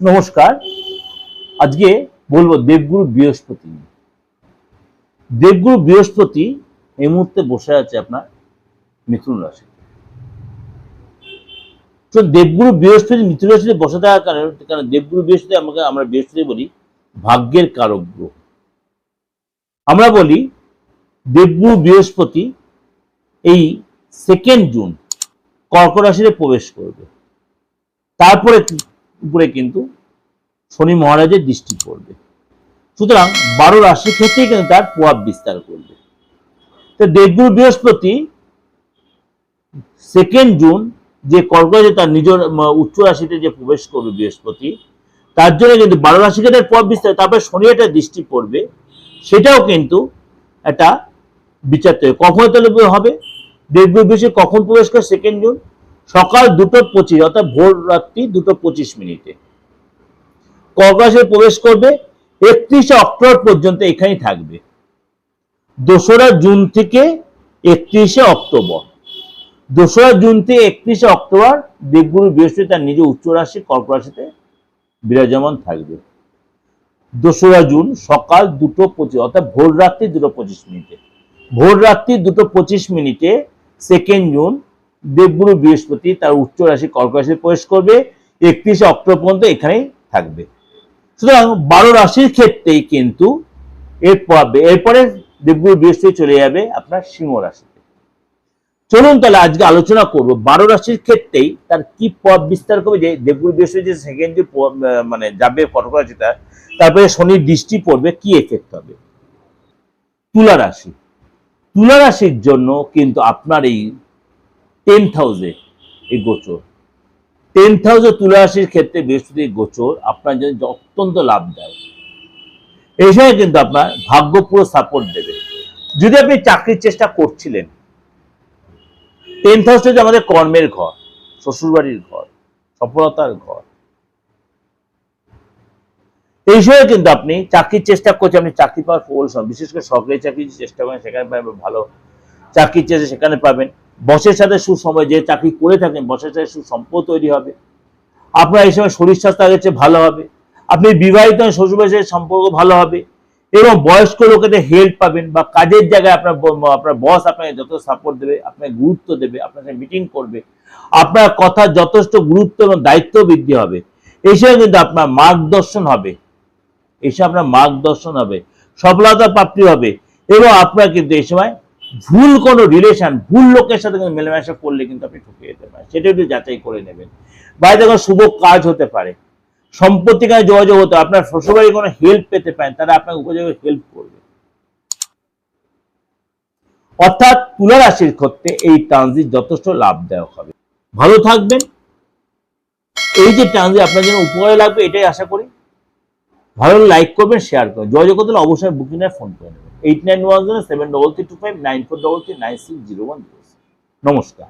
নমস্কার। আজকে বলবো দেবগুরু বৃহস্পতি নিয়ে। দেবগুরু বৃহস্পতি এই মুহূর্তে বসে আছে আপনার মিথুন রাশি। তো দেবগুরু বৃহস্পতি মিথুন রাশিতে বসে থাকার কারণ দেবগুরু বৃহস্পতি আমরা বৃহস্পতি বলি ভাগ্যের কারক গ্রহ। আমরা বলি দেবগুরু বৃহস্পতি এই 2 জুন কর্কট রাশিতে প্রবেশ করবে। তারপরে উপরে কিন্তু শনি মহারাজের দৃষ্টি পড়বে। সুতরাং 12 রাশির ক্ষেত্রেই কিন্তু তার প্রভাব বিস্তার করবে। তো দেবগুরু বৃহস্পতি 2 জুন যে কর্কটে তার নিজের উচ্চ রাশিতে যে প্রবেশ করবে বৃহস্পতি, তার জন্য কিন্তু 12 রাশি ক্ষেত্রে প্রভাব বিস্তার, তারপরে শনি একটা দৃষ্টি পড়বে, সেটাও কিন্তু একটা বিচারতে হবে। কখন তাহলে হবে দেবগুরু বৃহস্পতি কখন প্রবেশ করে? 2 জুন সকাল 2:25 অর্থাৎ ভোর রাত্রি 2:25 কর্কট রাশিতে প্রবেশ করবে। 31 অক্টোবর পর্যন্ত এখানেই থাকবে। 2রা জুন থেকে 31 অক্টোবর, 2রা জুন থেকে 31 অক্টোবর দেবগুরু বৃহস্পতি তার নিজ উচ্চ রাশি কর্কট রাশিতে বিরাজমান থাকবে। 2রা জুন সকাল 2:25 অর্থাৎ ভোর রাত্রি 2:25 ভোর রাত্রি 2:25 2 জুন দেবগুরু বৃহস্পতি তার উচ্চ রাশি কর্কট রাশিতে প্রবেশ করবে। 31 অক্টোবর পর্যন্ত এখানেই থাকবে। সুতরাং 12 রাশির ক্ষেত্রেই কিন্তু এরপরে দেবগুরু বৃহস্পতি চলে যাবে আপনার সিংহ রাশিতে। চলুন তাহলে আজকে আলোচনা করব 12 রাশির ক্ষেত্রেই তার কি প্রভাব বিস্তার করবে। যে দেবগুরু বৃহস্পতি যে সেকেন্ডে মানে যাবে কর্কট রাশিতে, তারপরে শনির দৃষ্টি পড়বে, কি এফেক্ট হবে। তুলা রাশি, তুলা রাশির জন্য কিন্তু আপনার এই 10th হাউসে এই গোচর, 10th হাউসে তুলা রাশির ক্ষেত্রে বৃহস্পতির গোচর আপনার জন্য অত্যন্ত লাভদায়ক। এই সময় কিন্তু আপনার ভাগ্য পুরো সাপোর্ট দেবে। যদি আপনি চাকরির চেষ্টা করছিলেন, 10th হাউস হচ্ছে আমাদের কর্মের ঘর, শ্বশুরবাড়ির ঘর, সফলতার ঘর। এই সময় কিন্তু আপনি চাকরির চেষ্টা করছেন, আপনি চাকরি পাওয়ার প্রবল সম্ভাবনা, বিশেষ করে সরকারি চাকরির চেষ্টা করেন সেখানে পাবেন ভালো চাকরির চেষ্টা, সেখানে পাবেন। বসের সাথে সুসময়, যে চাকরি করে থাকেন বসের সাথে সুসম্পর্ক তৈরি হবে। আপনার এই সময় শরীর স্বাস্থ্য আগের চেয়ে ভালো হবে। আপনি বিবাহিত শ্বশুরবাড়ির সাথে সম্পর্ক ভালো হবে এবং বয়স্ক লোকেদের হেল্প পাবেন, বা কাজের জায়গায় আপনার বস আপনাকে যত সাপোর্ট দেবে, আপনাকে গুরুত্ব দেবে, আপনার সাথে মিটিং করবে, আপনার কথা যথেষ্ট গুরুত্ব এবং দায়িত্ব বৃদ্ধি হবে। এই সময় কিন্তু আপনার মার্গদর্শন হবে, সফলতা প্রাপ্তি হবে। এবং আপনার কিন্তু এই সময় ভুল কোনো রিলেশন, ভুল লোকের সাথে কিন্তু মেলামেশা করলে কিন্তু আপনি ঠকে যেতে পারেন, সেটা একটু যাচাই করে নেবেন। বাইরে কোনো শুভ কাজ হতে পারে, সম্পত্তির কাছে যোগাযোগ হতে, আপনার শ্বশুরবাড়ির কোনো হেল্প পেতে পারেন, তারা আপনাকে উপযোগে হেল্প করবে। অর্থাৎ তুলা রাশির ক্ষেত্রে এই ট্রানজিট যথেষ্ট লাভদায়ক হবে। ভালো থাকবেন। এই যে ট্রানজিট আপনার জন্য উপকারে লাগবে এটাই আশা করি। ভালো লাইক করবেন, শেয়ার করবেন। যোগাযোগ করতে হলে অবশ্যই বুকিং এর ফোন করে নেবেন 8910733259439601। নমস্কার।